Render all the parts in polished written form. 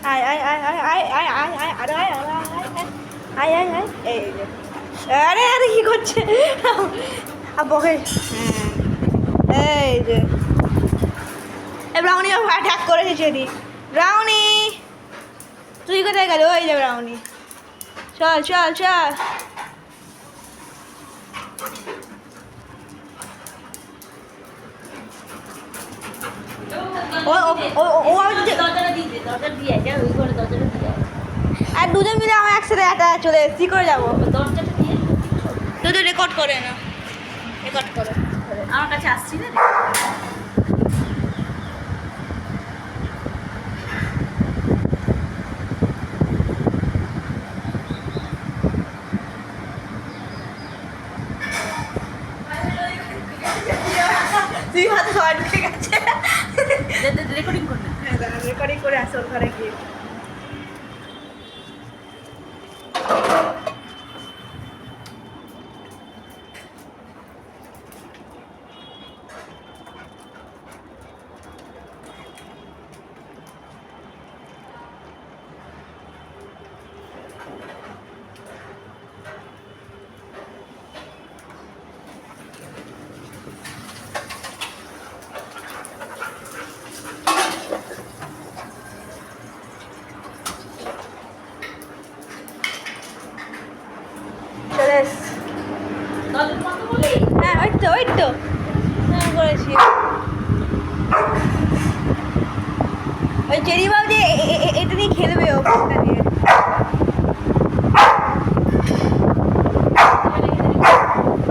আয় আয় আয় আয় আয় আয় আয় আয় আরে আয় আয় আয় আয় আয় এই যে আরে আরে কি করছে বকে হ্যাঁ এই যে ব্রাউনি অ্যাটাক করেছে চেরি ব্রাউনি তুই কোথায় গেল ওই যে ব্রাউনি চল চল চল আর দুজন মিলে আমার একসাথে একটা চলে এসছি করে যাবো দুটো রেকর্ড করে না রেকর্ড করে আমার কাছে আসছি না তুই হাতে সবাই ঢুকে গেছে রেকর্ডিং করবে রেকর্ডিং করে আসো ঘরে গিয়ে চলে এসছি হ্যাঁ ওই তো হ্যাঁ করেছি ওই চেরি বাবু যে এটা নিয়ে খেলবে ও ফোনটা দিয়ে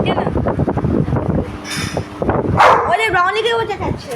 কেন ওই যে ব্রাউনিকে ও দেখাচ্ছে